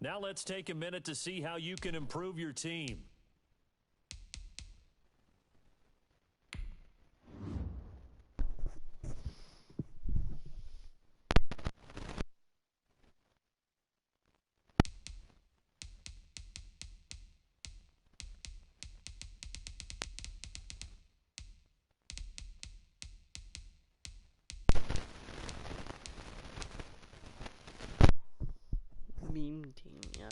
Now let's take a minute to see how you can improve your team. Meme team, yeah.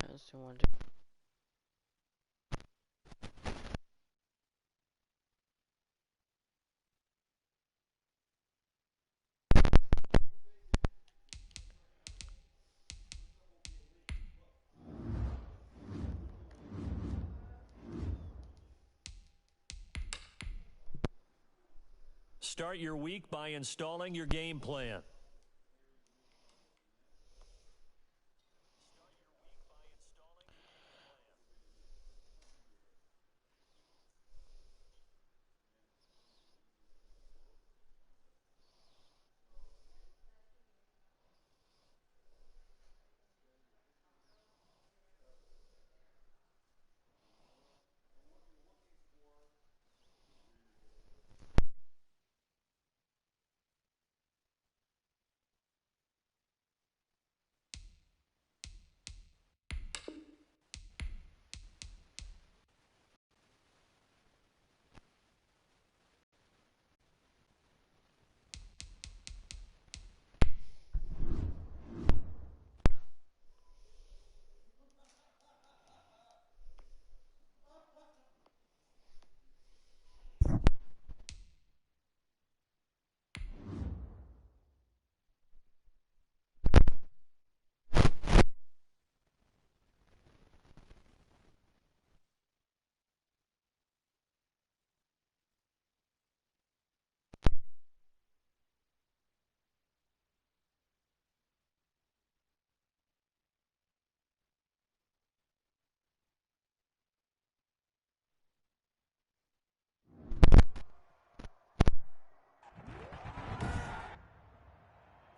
Testing one, two. Start your week by installing your game plan.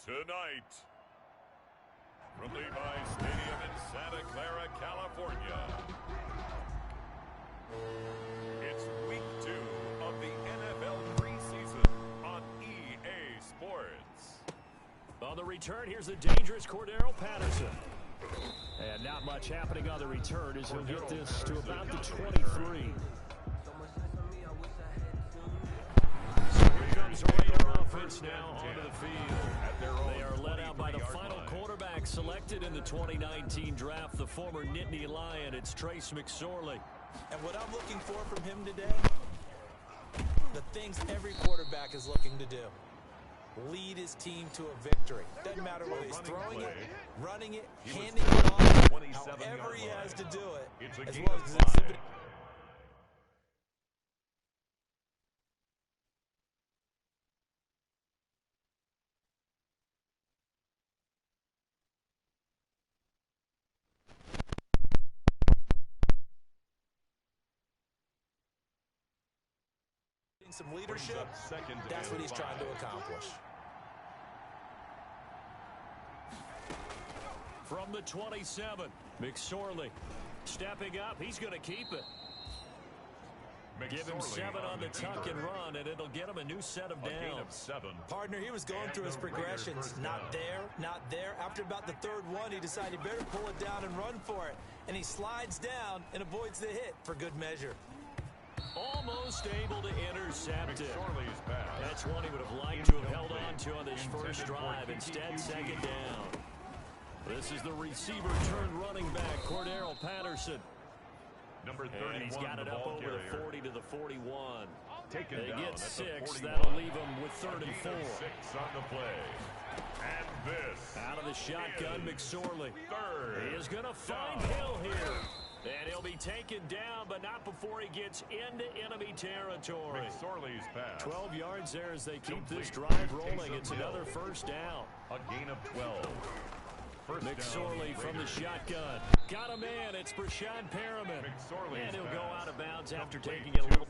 Tonight, from Levi's Stadium in Santa Clara, California, it's week 2 of the NFL preseason on EA Sports. On the return, here's the dangerous Cordero Patterson. And not much happening on the return as he'll get this to about the 23. Here comes the Raider offense now onto the field. They are led out by the final quarterback selected in the 2019 draft, the former Nittany Lion. It's Trace McSorley. And what I'm looking for from him today, the things every quarterback is looking to do. Lead his team to a victory. Doesn't matter whether he's throwing it, running it, handing it off, however he has to do it, as well as exhibiting. Some leadership, that's what he's trying to accomplish. From the 27, McSorley stepping up. He's going to keep it. Give him 7 on the tuck and run, and it'll get him a new set of downs. Partner, he was going through his progressions. Not there, not there. After about the third one, he decided he better pull it down and run for it. And he slides down and avoids the hit for good measure. Almost able to intercept it. McSorley's pass. That's one he would have liked to have held on to on this first drive. Instead, second down. This is the receiver turned running back, Cordero Patterson. Number 31, and he's got it up over the 40 to the 41. Taken they down get at 6. the 41. That'll leave them with 3rd and 4. 6 on the play. And this. Out of the shotgun, McSorley. Third. He is going to find Hill here. And he'll be taken down, but not before he gets into enemy territory. McSorley's pass. 12 yards there as they keep this drive rolling. It's another first down. A gain of 12. McSorley from the shotgun. Got a man. It's Brashad Perriman. And he'll go out of bounds after taking it a little.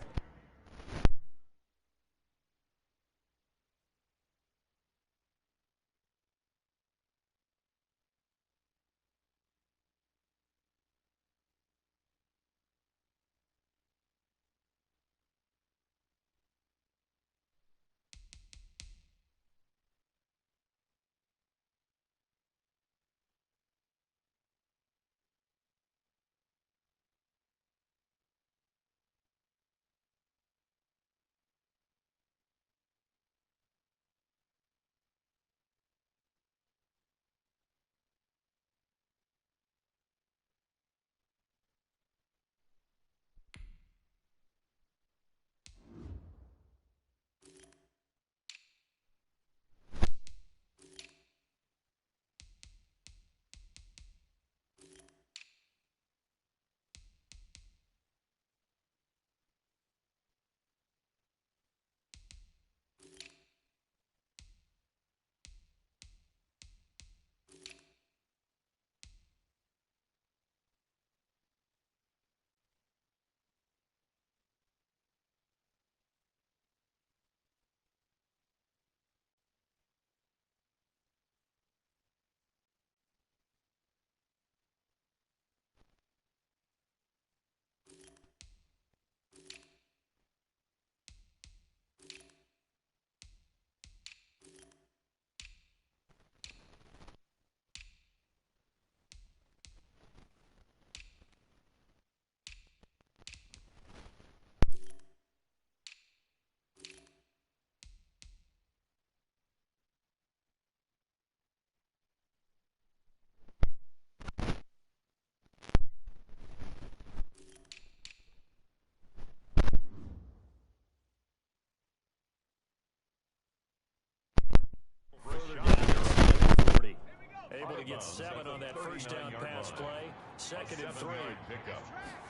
Able to get 7 on that first down pass play. 2nd and 3. Pickup.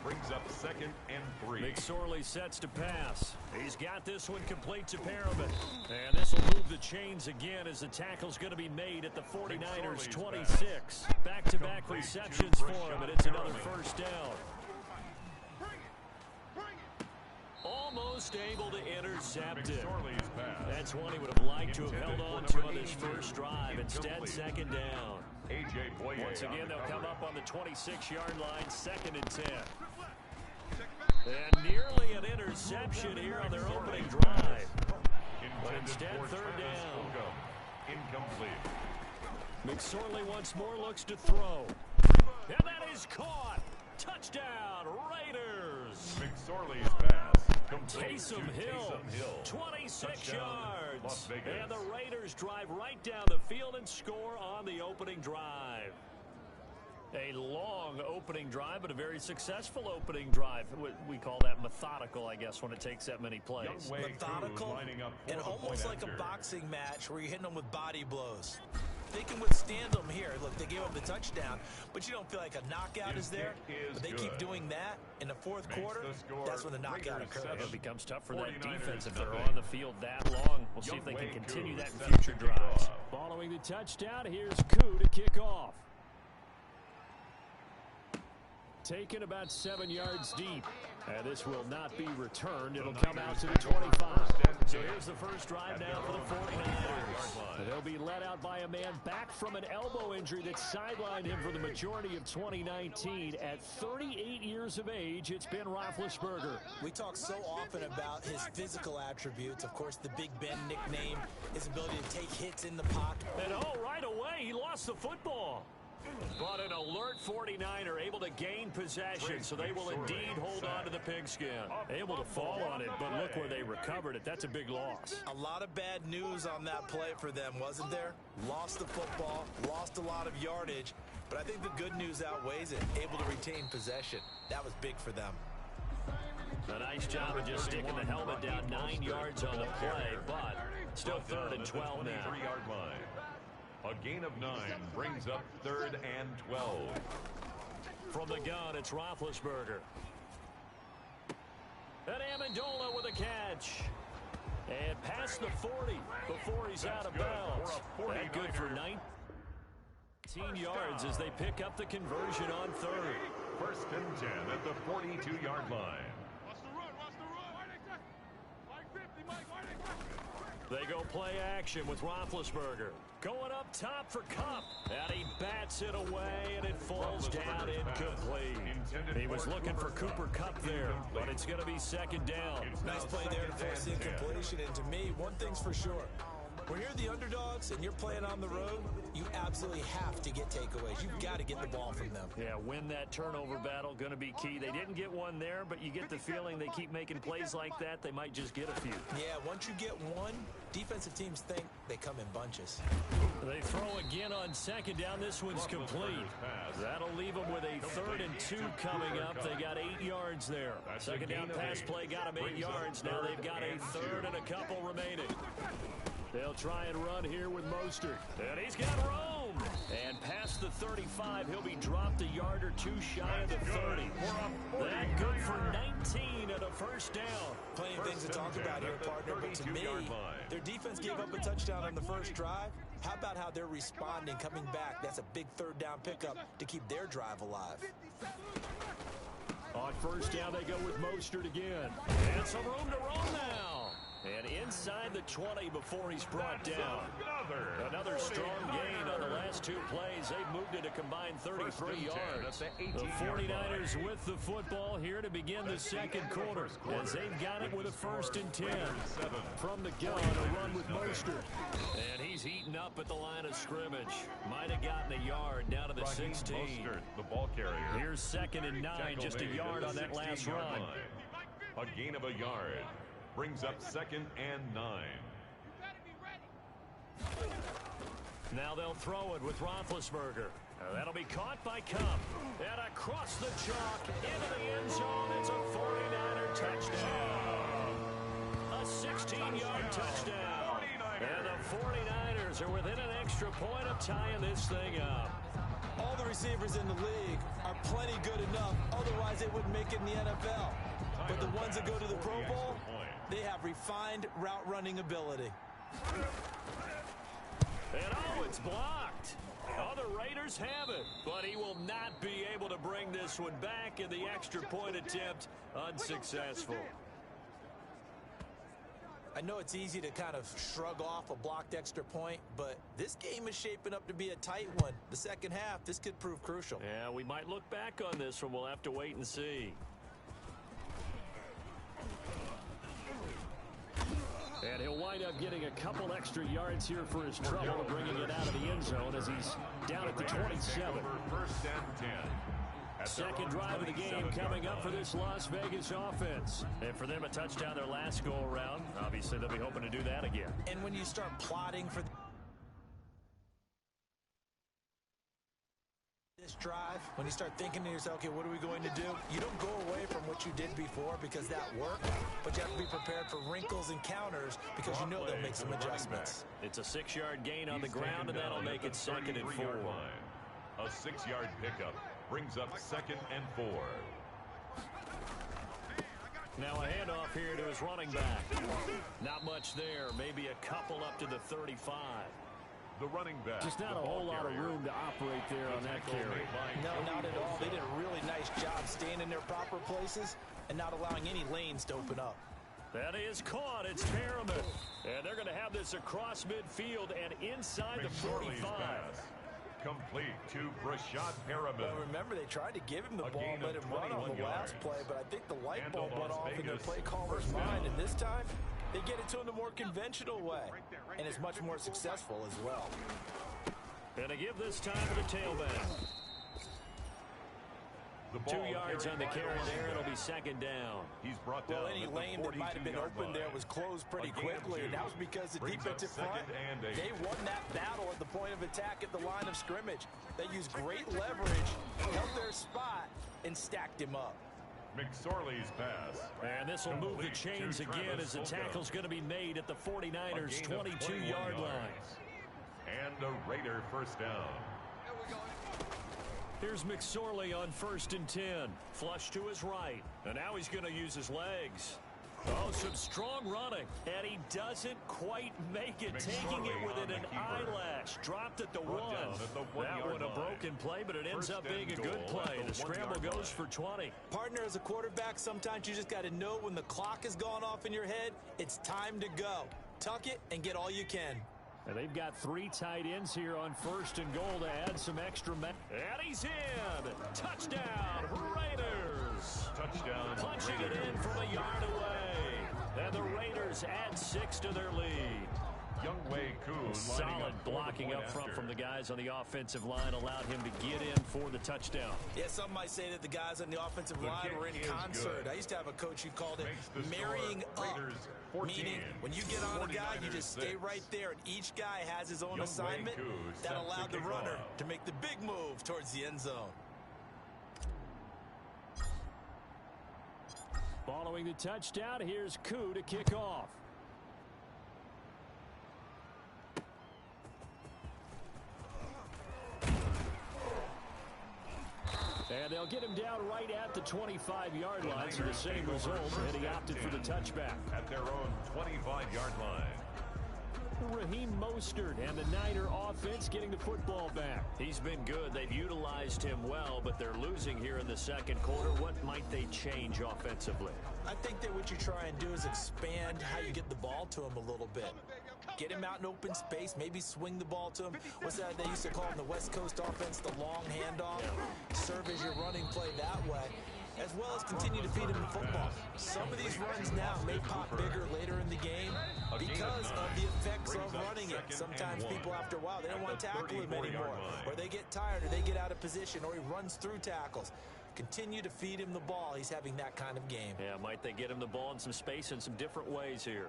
Brings up 2nd and 3. McSorley sets to pass. He's got this one complete to Perriman. And this will move the chains again as the tackle's going to be made at the 49ers 26. Back-to-back receptions for him, and it's another first down. Almost able to intercept it. That's one he would have liked to have held on to on this first drive. Instead, 2nd down. Once again, they'll come up on the 26-yard line, 2nd and 10. And nearly an interception here on their opening drive. But instead, 3rd down. Incomplete. McSorley once more looks to throw. And that is caught. Touchdown, Raiders. McSorley's pass. Taysom Hill, 26 yards. And the Raiders drive right down the field and score on the opening drive. A long opening drive, but a very successful opening drive. We call that methodical, I guess, when it takes that many plays. Methodical and almost like a boxing match where you're hitting them with body blows. They can withstand them here. Look, they gave up the touchdown, but you don't feel like a knockout is there. But they keep doing that in the 4th quarter. That's when the knockout occurs. It becomes tough for that defense if they're on the field that long. We'll see if they can continue that in future drives. Following the touchdown, here's Koo to kick off. Taken about 7 yards deep. And this will not be returned. It'll come out to the 25. So here's the first drive now for the 49ers. They'll be led out by a man back from an elbow injury that sidelined him for the majority of 2019. At 38 years of age, it's Ben Roethlisberger. We talk so often about his physical attributes. Of course, the Big Ben nickname, his ability to take hits in the pocket. And right away, he lost the football. But an alert 49er able to gain possession, so they will indeed hold on to the pigskin. Able to fall on it, but look where they recovered it. That's a big loss. A lot of bad news on that play for them, wasn't there? Lost the football, lost a lot of yardage, but I think the good news outweighs it. Able to retain possession. That was big for them. A nice job of just sticking the helmet down 9 yards on the play, but still 3rd and 12 now. 23-yard line. A gain of 9 brings up 3rd and 12. From the gun, it's Roethlisberger. And Amendola with a catch. And past the 40 before he's out of bounds. That good for 19 yards as they pick up the conversion on 3rd. 1st and 10 at the 42-yard line. They go play action with Roethlisberger. Going up top for Kupp. And he bats it away, and it falls down incomplete. He was looking for Cooper Kupp there, but it's going to be 2nd down. Nice play there to force incompletion, and to me, one thing's for sure. When you're the underdogs and you're playing on the road, you absolutely have to get takeaways. You've got to get the ball from them. Yeah, win that turnover battle, going to be key. They didn't get one there, but you get the feeling they keep making plays like that, they might just get a few. Yeah, once you get one, defensive teams think they come in bunches. They throw again on 2nd down. This one's complete. That'll leave them with a 3rd and 2 coming up. They got 8 yards there. 2nd down pass play got them 8 yards. Now they've got a 3rd and a couple remaining. They'll try and run here with Mostert. And he's got room. And past the 35, he'll be dropped a yard or 2 shy of the 30. That good for 19 and a 1st down. Plenty of things to talk about here, partner, but to me, their defense gave up a touchdown on the first drive. How about how they're responding, coming back? That's a big 3rd down pickup to keep their drive alive. On 1st down, they go with Mostert again. And some room to run now. And inside the 20 before he's brought down. Another strong gain on the last 2 plays. They've moved it a combined 33 yards. The 49ers with the football here to begin the 2nd quarter. As they've got it with a 1st and 10. From the gun, a run with Mostert. And he's eaten up at the line of scrimmage. Might have gotten a yard down to the 16. Mostert, the ball carrier. Here's 2nd and 9, just a yard on that last run. A gain of a yard brings up 2nd and 9. Now they'll throw it with Roethlisberger. That'll be caught by Kupp. And across the chalk into the end zone. It's a 49er touchdown. A 16-yard touchdown. And the 49ers are within an extra point of tying this thing up. All the receivers in the league are plenty good enough. Otherwise, they wouldn't make it in the NFL. But the ones that go to the Pro Bowl, they have refined route running ability. And oh, it's blocked. Oh, the Raiders have it, but he will not be able to bring this one back, in the extra point attempt unsuccessful. I know it's easy to kind of shrug off a blocked extra point, but this game is shaping up to be a tight one. The second half, this could prove crucial. Yeah, we might look back on this one. We'll have to wait and see. And he'll wind up getting a couple extra yards here for his trouble, bringing it out of the end zone as he's down at the 27. 1st and 10. Second drive of the game coming up for this Las Vegas offense. And for them, a touchdown their last go-around. Obviously, they'll be hoping to do that again. And when you start plotting for this drive, when you start thinking to yourself, okay, what are we going to do? You don't go away from what you did before because that worked, but you have to be prepared for wrinkles and counters because you know they'll make some adjustments. It's a 6-yard gain on the ground, and that'll make it 2nd and 4. A 6-yard pickup brings up 2nd and 4. Now a handoff here to his running back. Not much there. Maybe a couple up to the 35. The running back. Just not a whole lot of room to operate there on that carry. No, not at all. They did a really nice job staying in their proper places and not allowing any lanes to open up. That is caught. It's Perriman. And they're going to have this across midfield and inside the 45. Complete to Brashad Perriman. Well, remember, they tried to give him the ball, let him run on the last play, but I think the light bulb went off in their play caller's mind, and this time they get it to him the more conventional way, and it's much more successful as well. And They give this time to the tailback. 2 yards on the carry there. It'll be second down. He's brought down. Well, any lane that might have been open there was closed pretty quickly, and that was because the defensive front, they won that battle at the point of attack at the line of scrimmage. They used great leverage, held their spot, and stacked him up. McSorley's pass. And this will move the chains again as the tackle's going to be made at the 49ers' 22-yard line. And a Raider first down. Here's McSorley on 1st and 10. Flush to his right. And now he's going to use his legs. Oh, some strong running. And he doesn't quite make it. Taking it within an eyelash. Dropped at the 1. That one a broken play, but it ends up being a good play. The scramble goes for 20. Partner, as a quarterback, sometimes you just got to know when the clock has gone off in your head, it's time to go. Tuck it and get all you can. And they've got 3 tight ends here on 1st and goal to add some extra men. And he's in. Touchdown, Raiders. Touchdown. Punching it in from a yard away. And the Raiders add 6 to their lead. Youngway Kuhn solid blocking up front from the guys on the offensive line allowed him to get in for the touchdown. Yeah, some might say that the guys on the offensive line were in concert. Good. I used to have a coach who called it marrying up. Meaning, when you get on a guy, you just stay right there, and each guy has his own assignment. That allowed the runner to make the big move towards the end zone. Following the touchdown, here's Koo to kick off. And they'll get him down right at the 25-yard line. So the same result, and he opted for the touchback. At their own 25-yard line. Raheem Mostert and the Niner offense getting the football back. He's been good. They've utilized him well, but they're losing here in the second quarter. What might they change offensively? I think that what you try and do is expand how you get the ball to him a little bit. Get him out in open space, maybe swing the ball to him. What's that they used to call in the West Coast offense, the long handoff? Serve as your running play that way, as well as continue to feed him the football. Some of these runs now may pop bigger later in the game because of the effects of running it. Sometimes people, after a while, they don't want to tackle him anymore, or they get tired, or they get out of position, or he runs through tackles. Continue to feed him the ball. He's having that kind of game. Yeah, might they get him the ball in some space in some different ways here.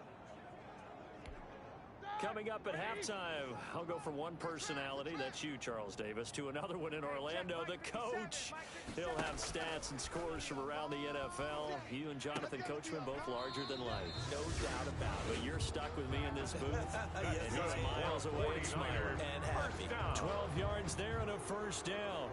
Coming up at halftime, I'll go from one personality, that's you, Charles Davis, to another one in Orlando, the coach. He'll have stats and scores from around the NFL. You and Jonathan Coachman both larger than life. No doubt about it. But you're stuck with me in this booth. Yes, and he's miles away and smiling. And happy. 12 yards there and a first down.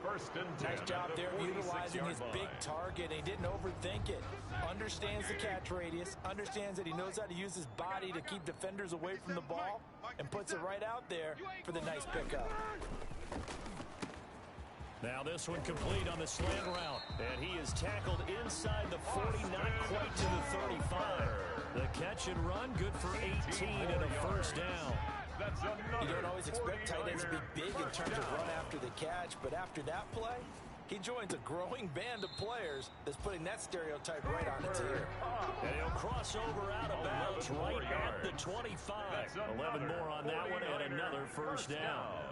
First and 10. Nice job there utilizing his big target. He didn't overthink it. Understands the catch radius. Understands that he knows how to use his body to keep defenders away from the ball. And puts it right out there for the nice pickup. Now this one complete on the slant route. And he is tackled inside the 40, not quite to the 35. The catch and run, good for 18 and a first down. You don't always expect tight ends to be big in terms of run after the catch, but after that play, he joins a growing band of players that's putting that stereotype right on its ear. And he'll cross over out of bounds right at the 25. 11 more on that one and another first down.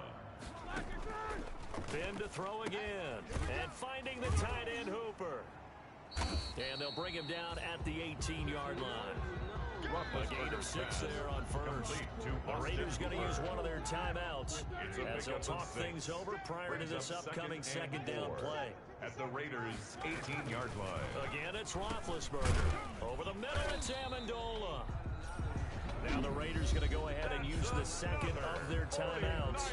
Then to throw again. And finding the tight end Hooper. And they'll bring him down at the 18-yard line. A gain of 6 there on first. The Raiders going to use one of their timeouts as they'll talk things over prior to this upcoming second down play. At the Raiders' 18-yard line. Again, it's Roethlisberger. Over the middle, it's Amendola. Now the Raiders going to go ahead and use the second of their timeouts.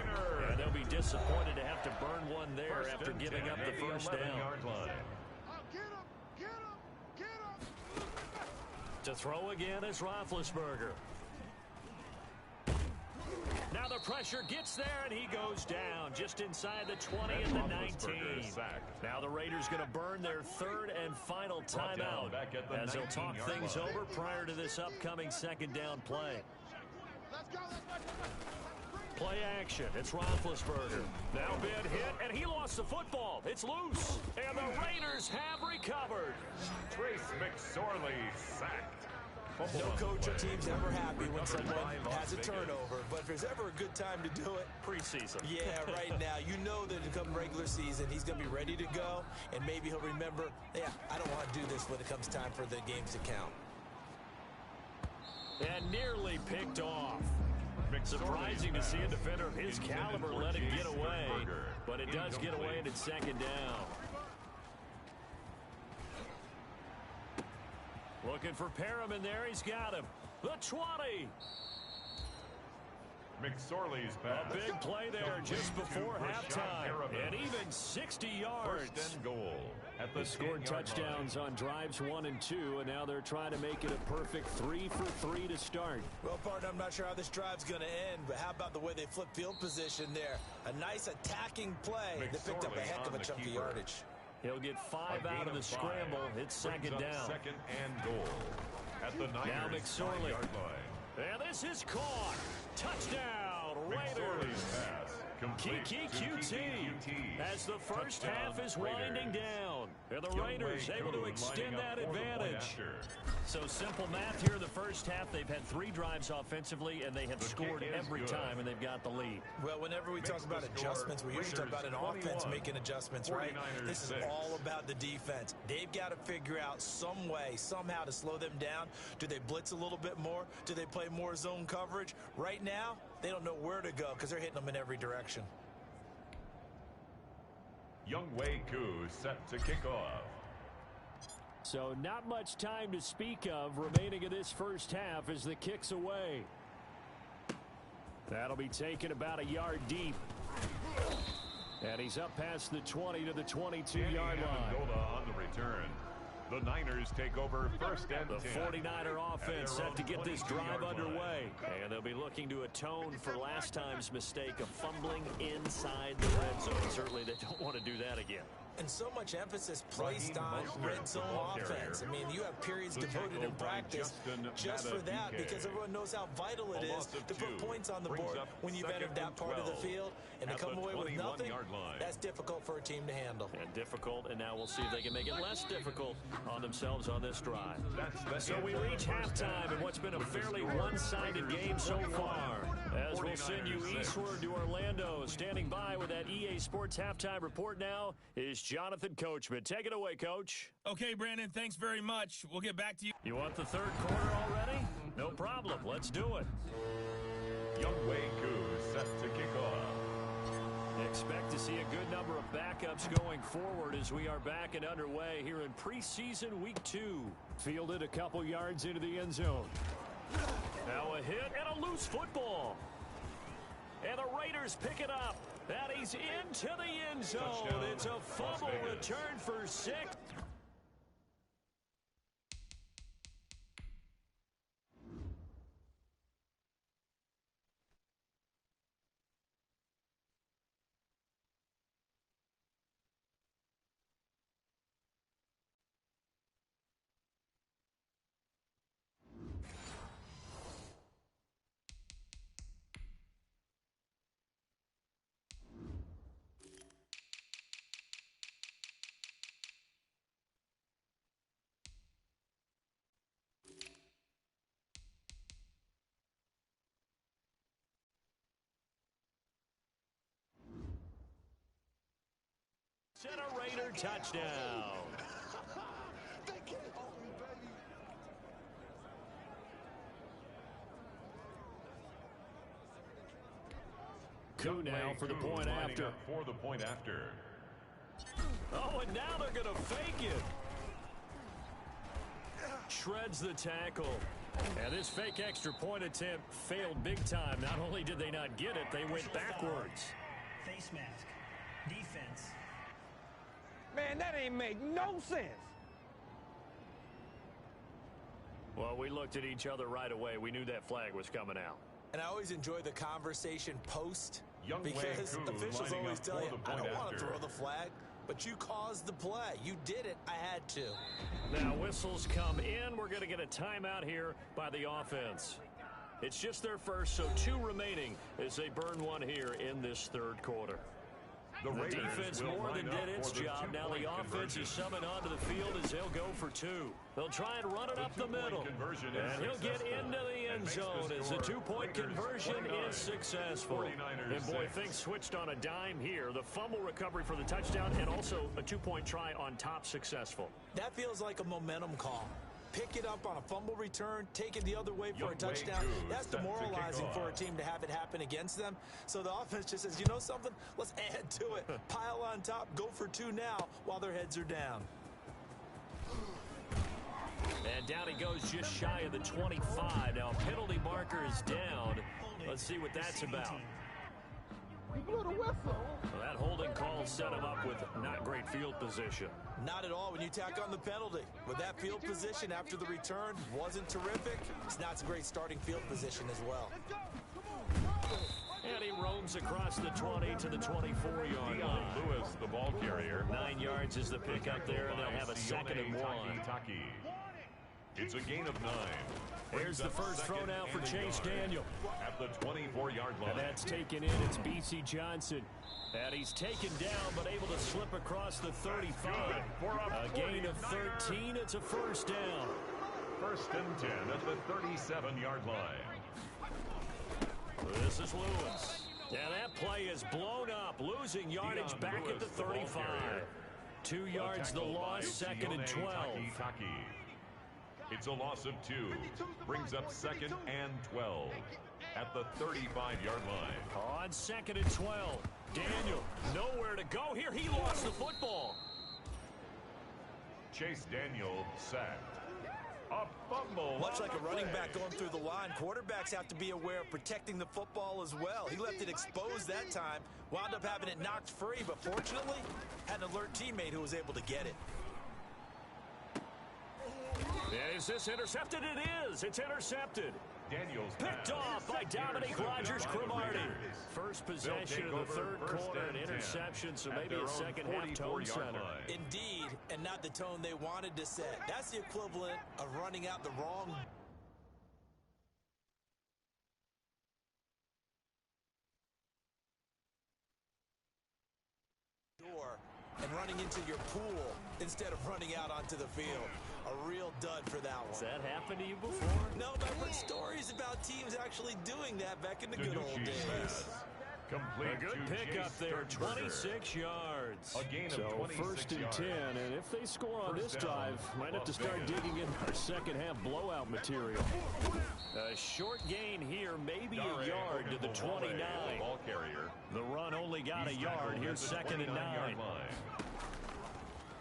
And they'll be disappointed to have to burn one there after giving up the first down. To throw again is Roethlisberger. Now the pressure gets there, and he goes down just inside the 20 and the 19. Now the Raiders going to burn their third and final timeout as they'll talk things over prior to this upcoming second down play. Play action. It's Roethlisberger. Now been hit, and he lost the football. It's loose, and the Raiders have recovered. Trace McSorley sacked. No coach or team's ever happy when someone has a turnover, but if there's ever a good time to do it, preseason. Yeah, right now. You know that come regular season, he's going to be ready to go, and maybe he'll remember, yeah, I don't want to do this when it comes time for the games to count. And nearly picked off. Surprising to see a defender of his caliber let it get away, but it does get away and it's second down. Looking for Perriman there. He's got him. The 20. McSorley's pass. A big play there just before halftime. And even 60 yards. First and goal. They scored touchdowns on drives 1 and 2, and now they're trying to make it a perfect 3 for 3 to start. Well, partner, I'm not sure how this drive's going to end, but how about the way they flip field position there? A nice attacking play that picked up a heck of a chunk of yardage. He'll get 5 out of the scramble. It's second down. Second and goal. At the Niners' now McSorley. 9-yard line. And this is caught. Touchdown, Raiders. Kiki QT as the first half is winding down. And the Raiders able to extend that advantage. So simple math here in the first half. They've had 3 drives offensively, and they have scored every time, and they've got the lead. Well, whenever we talk about adjustments, we usually talk about an offense making adjustments, right? This is all about the defense. They've got to figure out some way, somehow to slow them down. Do they blitz a little bit more? Do they play more zone coverage? Right now, they don't know where to go because they're hitting them in every direction. Younghoe Koo set to kick off. So not much time to speak of remaining in this first half as the kick's away. That'll be taken about a yard deep. And he's up past the 20 to the 22-yard line. On the return. The Niners take over first and 10. The 49er offense set to get this drive underway. And they'll be looking to atone for last time's mistake of fumbling inside the red zone. Certainly they don't want to do that again. And so much emphasis placed on red zone offense. I mean, you have periods devoted in practice just for that because everyone knows how vital it is to put points on the board when you've entered that part of the field. And to come away with nothing, that's difficult for a team to handle. And difficult, and now we'll see if they can make it less difficult on themselves on this drive. So we reach halftime in what's been a fairly one-sided game so far. As we'll send you eastward to Orlando. Standing by with that EA Sports halftime report now is Jonathan Coachman. Take it away, Coach. Okay, Brandon, thanks very much. We'll get back to you. You want the third quarter already? No problem. Let's do it. Younghoe Koo set to kick off. Expect to see a good number of backups going forward as we are back and underway here in preseason week 2. Fielded a couple yards into the end zone. Now a hit and a loose football. And the Raiders pick it up. And he's into the end zone. Touchdown. It's a fumble return for 6. Center Raider touchdown. Koo now for the point after. For the point after. Oh, and now they're going to fake it. Shreds the tackle. And this fake extra point attempt failed big time. Not only did they not get it, they went backwards. Face mask. Defense. Man, that ain't make no sense. Well, we looked at each other right away. We knew that flag was coming out. And I always enjoy the conversation post because officials always tell you, I don't want to throw the flag, but you caused the play. You did it. I had to. Now whistles come in. We're going to get a timeout here by the offense. It's just their first, so 2 remaining as they burn one here in this third quarter. The The Raiders defense will more than line up did its for the job. Now the two-point offense conversion. is summoned onto the field as they'll go for two. They'll try and run it up the two-point middle. conversion is And he'll get successful. into the And end makes the zone as the score two-point Raiders conversion 29, is successful. 49ers And boy, 6. things switched on a dime here. The fumble recovery for the touchdown and also a two-point try on top successful. That feels like a momentum call. Pick it up on a fumble return, take it the other way for a Younghoe touchdown. Koo That's set to kick demoralizing for a off. team to have it happen against them. So the offense just says, you know something? Let's add to it. Pile on top, go for two now while their heads are down. And down he goes just shy of the 25. Now penalty marker is down. Let's see what that's about. Well, that holding call set him up with not great field position. Not at all when you tack on the penalty. With that field position after the return wasn't terrific. It's not a great starting field position as well. And he roams across the 20 to the 24-yard line. Lewis, the ball carrier. 9 yards is the pickup there, and they'll have a second and one. It's a gain of 9. Here's the first thrown out for Chase Daniel. At the 24-yard line. And that's taken in. It's B.C. Johnson. And he's taken down, but able to slip across the 35. A gain of 13. It's a first down. First and 10 at the 37-yard line. This is Lewis. And that play is blown up, losing yardage back at the 35. 2 yards the loss, second and 12. It's a loss of 2. Brings up second and 12 at the 35-yard line. On second and 12. Daniel, nowhere to go here. He lost the football. Chase Daniel sacked. A fumble. Much like a running play. back going through the line, quarterbacks have to be aware of protecting the football as well. He left it exposed that time, wound up having it knocked free, but fortunately, had an alert teammate who was able to get it. Is this intercepted? It is. It's intercepted. Daniels Picked pass. off by Dominique Intercepted Rogers by the Cromartie. Raiders. First They'll possession take of the over third first quarter, an and 10 interception, so at maybe their a own second half tone 44-yard center. line. Indeed, and not the tone they wanted to set. That's the equivalent of running out the wrong door and running into your pool instead of running out onto the field. A real dud for that one. Has that happened to you before? No, but I've heard stories about teams actually doing that back in the good old Danucci's days. pass. Complete A good to pickup Jace there, Sternberger. 26 yards. A gain of So 26 first and yards. 10, and if they score on First this down, drive, might have to Las start Vegas. digging in our second half blowout material. A short gain here, maybe Dare a yard to the Ogunbowale, 29. the ball carrier. The run only got a He's yard. tackled Here's at the second and 9. 29-yard line.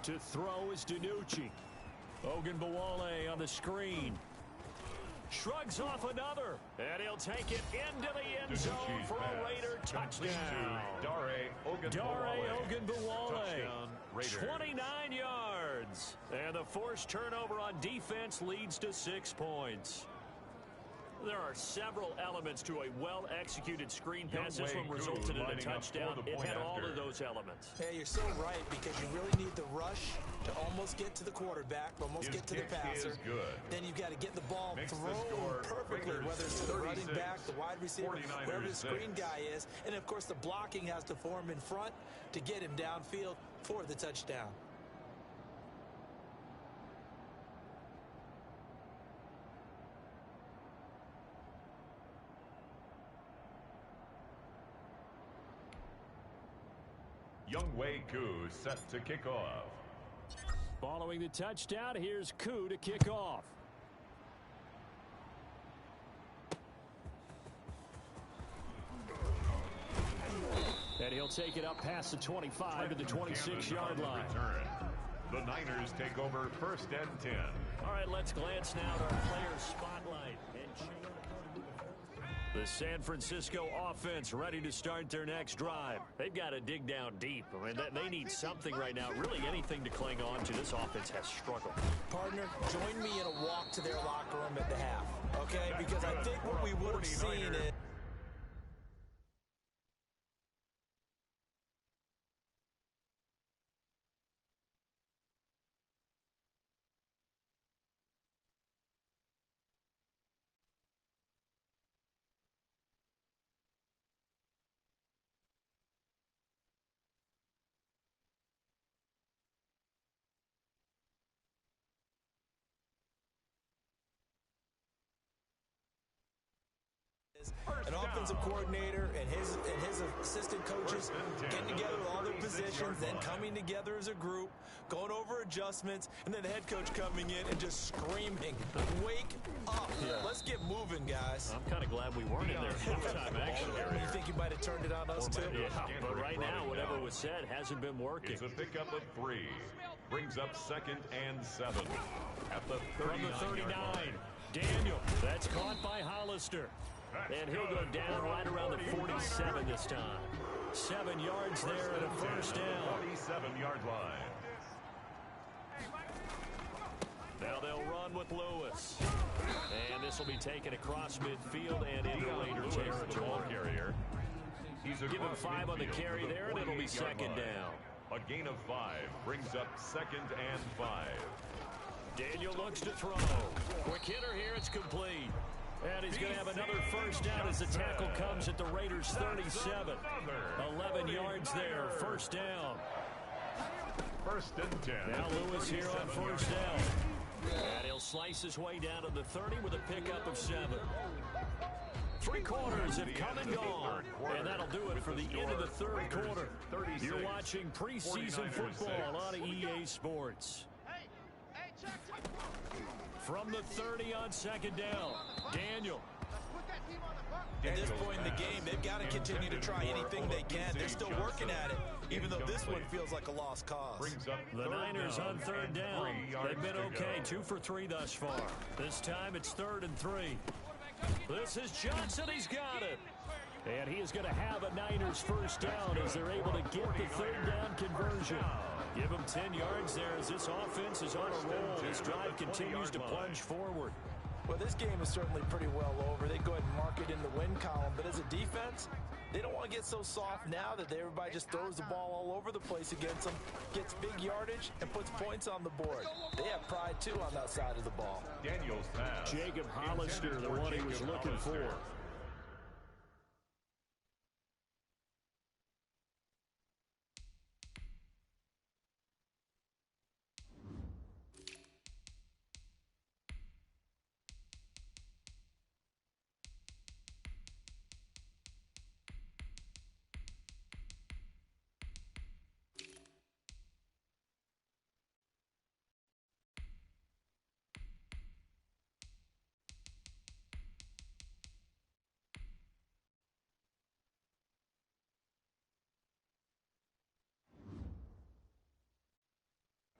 To throw is Danucci. Ogunbowale on the screen. Shrugs off another. And he'll take it into the end zone Danucci's for pass. a Raider Complete touchdown. to Dare Ogunbowale. Dare Ogunbowale. Touchdown, Raiders. 29 yards. And the forced turnover on defense leads to 6 points. There are several elements to a well-executed screen pass. This one Younghoe Koo resulted in a lining up touchdown. for the It point had all after. of those elements. Yeah, you're so right, because you really need the rush to almost get to the quarterback, almost His get to the kick passer. is good. Then you've got to get the ball Makes the thrown score perfectly, Raiders whether it's to the running 36, back, the wide receiver, 49ers wherever the screen 6. guy is. And, of course, the blocking has to form in front to get him downfield for the touchdown. Younghoe Koo set to kick off. Following the touchdown, here's Koo to kick off. And he'll take it up past the 25 to the 26-yard line. Return. The Niners take over first and 10. All right, let's glance now at our player spotlight. The San Francisco offense ready to start their next drive. They've got to dig down deep. I mean, they need something right now, really anything to cling on to. This offense has struggled. Partner, join me in a walk to their locker room at the half, okay? Because I think what we would have seen is An offensive coordinator and his assistant coaches getting together with all their positions, then coming together as a group, going over adjustments, and then the head coach coming in and just screaming, "Wake up. Let's get moving, guys." I'm kind of glad we weren't in there full-time action area. You think you might have turned it on us, too? Yeah, but right now, whatever was said hasn't been working. It's a pickup of 3. Brings up 2nd and 7 at the 39. From the 39, Daniel. That's caught by Hollister. And he'll go down right around the 47 this time. 7 yards there and a first down. 47-yard line. Now they'll run with Lewis. And this will be taken across midfield and into Raider territory. Give him 5 on the carry there, and it'll be 2nd down. A gain of 5 brings up 2nd and 5. Daniel looks to throw. Quick hitter here, it's complete. And he's going to have another first down as the tackle comes at the Raiders' 37. 11 yards there, first down. 1st and 10. Now Lewis here on first down. And he'll slice his way down to the 30 with a pickup of 7. 3 quarters have come and gone. And that'll do it for the end of the 3rd quarter. You're watching preseason football on EA Sports. From the 30 on 2nd down, Daniel. At this point in the game, they've got to continue to try anything they can. They're still working at it, even though this one feels like a lost cause. The Niners on 3rd down. They've been okay, 2 for 3 thus far. This time it's 3rd and 3. This is Johnson. He's got it. And he is going to have a Niners first down as they're able to get the 3rd down conversion. Give him 10 yards there as this offense is on a roll. This drive continues to plunge forward. Well, this game is certainly pretty well over. They go ahead and mark it in the win column. But as a defense, they don't want to get so soft now that everybody just throws the ball all over the place against them, gets big yardage, and puts points on the board. They have pride, too, on that side of the ball. Daniels pass. Jacob Hollister, the one he was looking for.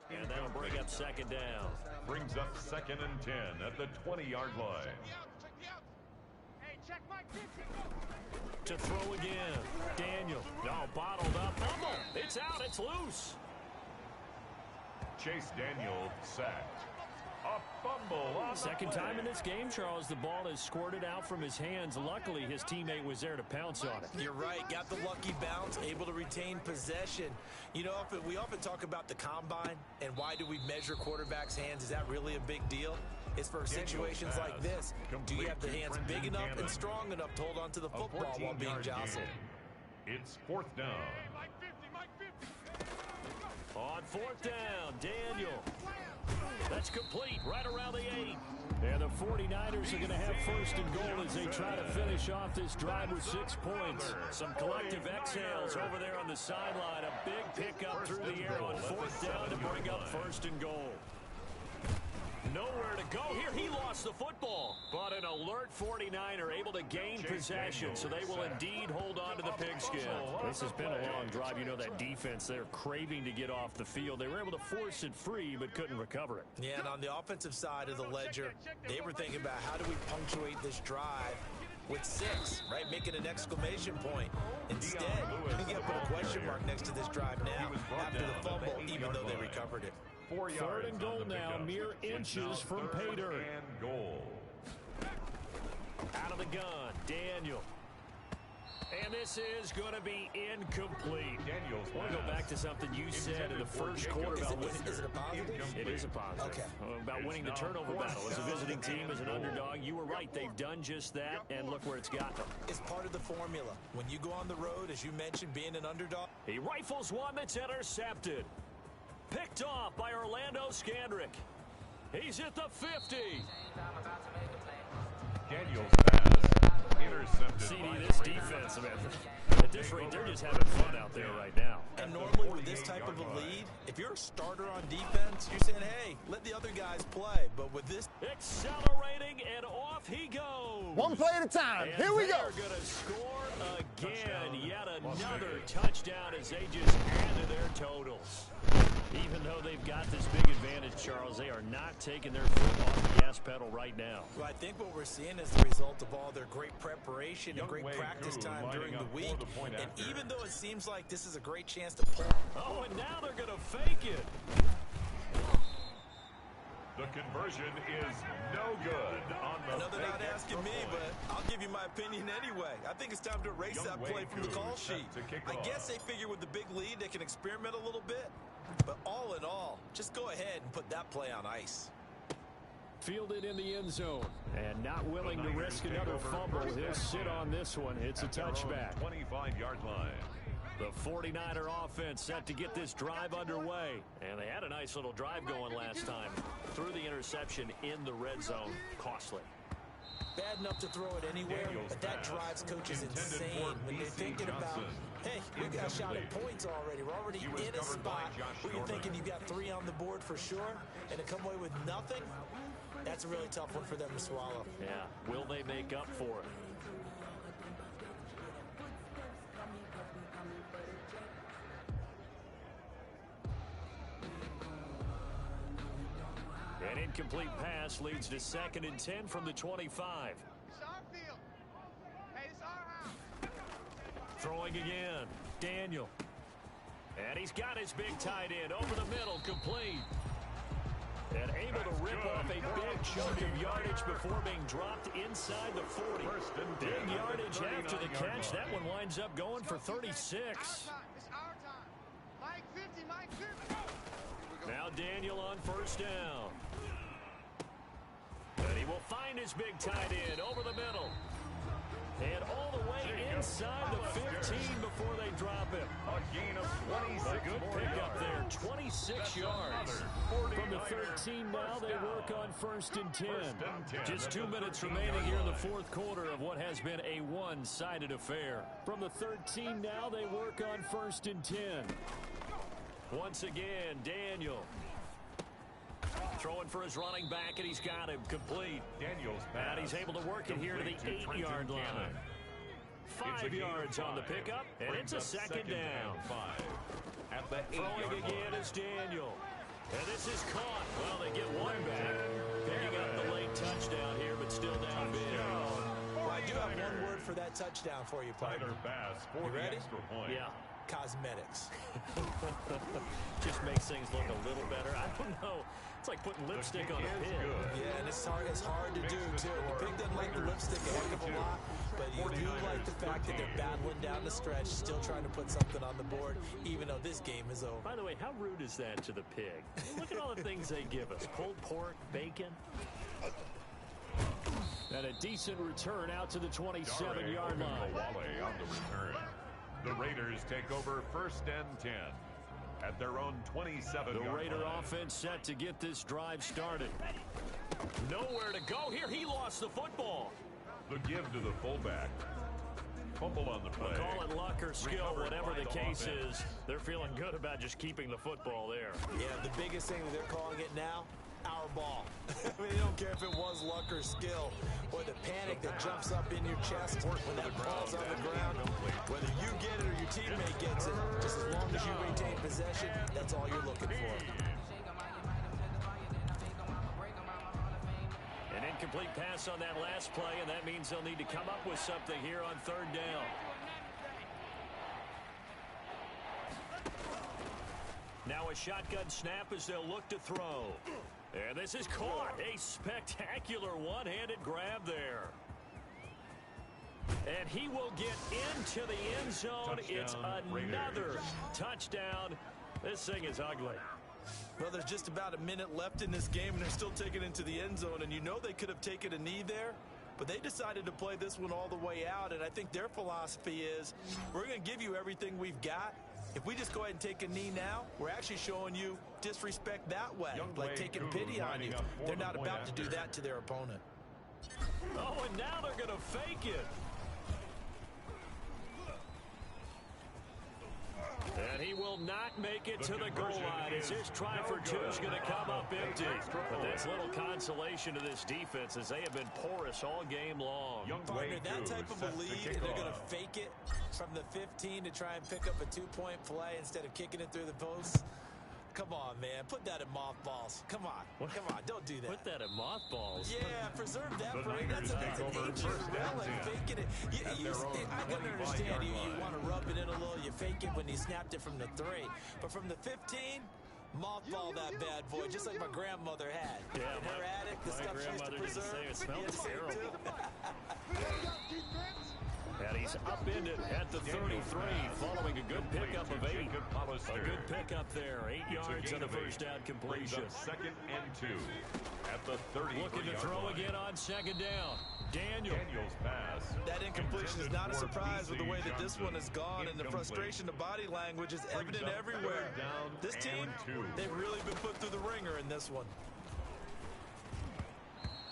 And that'll bring up 2nd down. Brings up 2nd and 10 at the 20-yard line. To throw again. Daniel. No, bottled up. Fumble. It's out. It's loose. Chase Daniel sacked. A fumble on Second time in this game, Charles, the ball has squirted out from his hands. Luckily, his teammate was there to pounce on it. You're right. Got the lucky bounce, able to retain possession. You know, we often talk about the combine and why do we measure quarterbacks' hands. Is that really a big deal? It's for situations like this. Do you have the hands big enough and strong enough to hold on to the football while being jostled? It's 4th down. On 4th down, Daniel. That's complete right around the 8. And the 49ers are going to have 1st and goal as they try to finish off this drive with 6 points. Some collective exhales over there on the sideline. A big pickup through the air on 4th down to bring up 1st and goal. Nowhere to go here. He lost the football. But an alert 49er able to gain possession, so they will indeed hold on to the pigskin. This has been a long drive. You know that defense, they're craving to get off the field. They were able to force it free, but couldn't recover it. Yeah, and on the offensive side of the ledger, they were thinking about how do we punctuate this drive with 6, right? Making an exclamation point. Instead, you get put a question mark next to this drive now after the fumble, even though they recovered it. 3rd and goal now, mere inches from pay dirt. And goal. Out of the gun, Daniel. And this is going to be incomplete. Daniels. I want to go back to something you said in the first quarter about winning. Is it a positive? It is a positive. Okay. About winning the turnover battle. As a visiting team, as an underdog, you were right. They've done just that, and look where it's got them. It's part of the formula. When you go on the road, as you mentioned, being an underdog. He rifles one that's intercepted. Picked off by Orlando Scandrick. He's at the 50. Daniels pass Intercepted. CD, this defense, man, at this rate, they're just having fun out there right now. And normally with this type of a lead, if you're a starter on defense, you're saying, hey, let the other guys play. But with this, Accelerating, and off he goes. One play at a time. And Here we go. they're going to score again. Yet another touchdown as they just add to their totals. Even though they've got this big advantage, Charles, they are not taking their foot off the gas pedal right now. well, I think what we're seeing is the result of all their great preparation and great practice time during the week. And even though it seems like this is a great chance to play. Oh, and now they're going to fake it. The conversion is no good on the I know they're not fake asking me, extra but point. I'll give you my opinion anyway. I think it's time to erase that play from the call sheet. I guess they figure with the big lead they can experiment a little bit. But all in all, just go ahead and put that play on ice. Fielded in the end zone. And not willing to risk another fumble. He'll sit on this one. It's a touchback. 25-yard line. The 49er offense set to get this drive underway. And they had a nice little drive going last time. Threw the interception in the red zone. Costly. Bad enough to throw it anywhere, but that drives coaches insane when they're thinking about, hey, we got a shot at points already. We're already in a spot where you're thinking you've got 3 on the board for sure, and to come away with nothing, that's a really tough one for them to swallow. Yeah, will they make up for it? An incomplete pass leads to 2nd and 10 from the 25. Throwing again. Daniel. And he's got his big tight end over the middle, complete. And able to rip off a big chunk of yardage before being dropped inside the 40. Big yardage after the catch. That one winds up going for 36. Now Daniel on 1st down. And he will find his big tight end over the middle. And all the way inside the 15 before they drop him. A gain of 26 A good pickup there, 26 yards. From the 13 now, they work on 1st and 10. Just 2 minutes remaining here in the 4th quarter of what has been a one-sided affair. From the 13 now, they work on 1st and 10. Once again, Daniel. Throwing for his running back, and he's got him complete. Daniels And he's able to work it here to the 8-yard line. 5 yards on the pickup, and it's a 2nd down. 5. At the 8-yard Throwing again line. is Daniel. And this is caught. Well, they get one back. Picking up the late touchdown here, but still down big. Well, I do have one word for that touchdown for you, partner. Tyler Bass for You the ready? extra point. Yeah. Cosmetics. Just makes things look a little better. I don't know. It's like putting lipstick on a Is pig. good. Yeah, and it's hard to do, too. The pig doesn't like the lipstick a heck of a lot, but you do like the fact that they're battling down the stretch, still trying to put something on the board, even though this game is over. By the way, how rude is that to the pig? Look at all the things they give us. Pulled pork, bacon. And a decent return out to the 27-yard line. Wale on the return. The Raiders take over 1st and 10 at their own 27-yard line. The Raider offense set to get this drive started. Nowhere to go here. He lost the football. The give to the fullback. Fumble on the play. Call it luck or skill, Recovered whatever by the the case offense. is. They're feeling good about just keeping the football there. Yeah, the biggest thing that they're calling it now, our ball. I mean, they don't care if it was luck or skill, or the panic that jumps up in your chest when that ball's on the ground. Whether you get it or your teammate gets it, just as long as you retain possession, that's all you're looking for. An incomplete pass on that last play, and that means they'll need to come up with something here on 3rd down. Now a shotgun snap as they'll look to throw. And this is caught. A spectacular one-handed grab there. And he will get into the end zone. It's Touchdown, another Raiders. touchdown. This thing is ugly. Well, there's just about a minute left in this game, and they're still taking it into the end zone. And you know they could have taken a knee there, but they decided to play this one all the way out. And I think their philosophy is, we're going to give you everything we've got. If we just go ahead and take a knee now, we're actually showing you disrespect that way, like taking pity on you. They're not about to do that to their opponent. Oh, and now they're going to fake it. will not make it to the goal line as this try for two is going to come up empty. But that's little consolation to this defense as they have been porous all game long. Partner, that type of a lead, and they're going to fake it from the 15 to try and pick up a two-point play instead of kicking it through the posts. Come on, man. Put that in mothballs. Come on. Come on. Don't do that. Put that in mothballs? Yeah, preserve that for it. That's a dangerous relic, faking it. I can understand you want to rub it in a little. You fake it when you snapped it from the 3. But from the 15, mothball that bad boy, just like my grandmother had. Yeah, in her attic, the stuff she used to preserve. It smells terrible. And he's upended at the 33 following a good pickup of 8. A good pickup there. 8 yards on the first down completion. Second and 2 at the 30. Looking to throw again on second down. Daniel's pass. That incompletion is not a surprise with the way that this one has gone, and the frustration, the body language is evident everywhere. This team, they've really been put through the ringer in this one.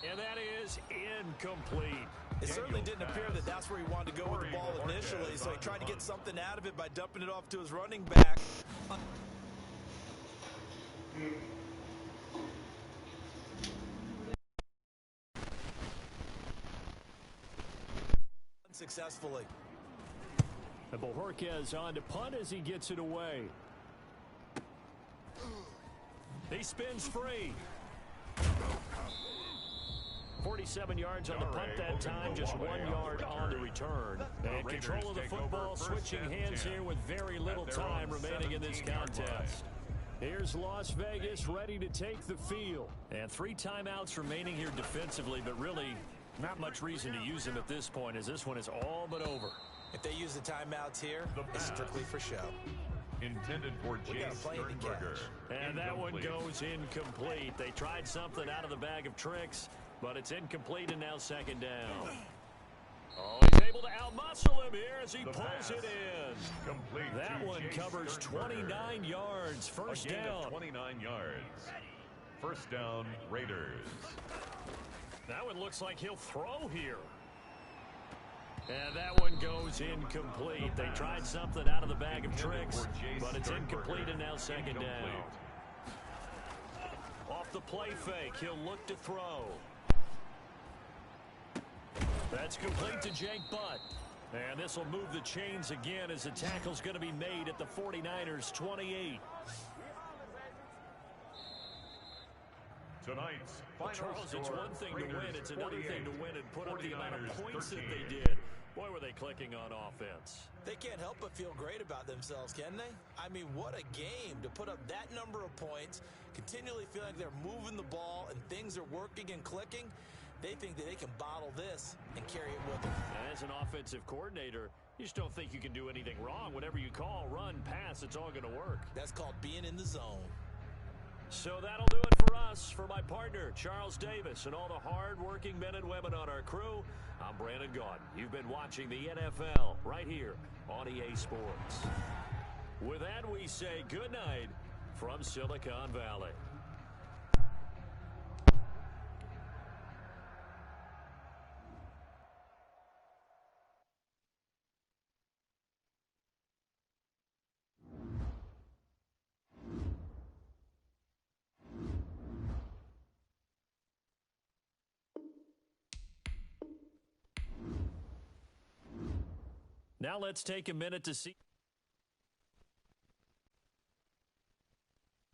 And that is incomplete. It certainly didn't appear that that's where he wanted to go with the ball initially, so he tried to get something out of it by dumping it off to his running back. Unsuccessfully. And Bojorquez on to punt as he gets it away. He spins free. 47 yards on the punt that time, just 1 yard on the return. And control of the football, switching hands here with very little time remaining in this contest. Here's Las Vegas ready to take the field. And 3 timeouts remaining here defensively, but really not much reason to use them at this point as this one is all but over. If they use the timeouts here, it's strictly for show. Intended for Jace Sternberger. And that one goes incomplete. They tried something out of the bag of tricks, but it's incomplete and now second down. Oh, he's able to outmuscle him here as he pulls it in. Complete. That one covers 29 yards. First down. 29 yards. First down, Raiders. That one looks like he'll throw here. And that one goes incomplete. They tried something out of the bag of tricks, but it's incomplete and now second down. Off the play fake, he'll look to throw. That's complete to Jake Butt. And this will move the chains again as the tackle's going to be made at the 49ers 28. Tonight's final Charles, score, it's one thing Raiders to win. It's another 48, thing to win and put up the amount of 49ers points 13. that they did. Boy, were they clicking on offense. They can't help but feel great about themselves, can they? I mean, what a game to put up that number of points, continually feel like they're moving the ball and things are working and clicking. They think that they can bottle this and carry it with them. And as an offensive coordinator, you just don't think you can do anything wrong. Whatever you call, run, pass, it's all going to work. That's called being in the zone. So that'll do it for us. For my partner, Charles Davis, and all the hard-working men and women on our crew, I'm Brandon Gaudin. You've been watching the NFL right here on EA Sports. With that, we say good night from Silicon Valley. Now let's take a minute to see.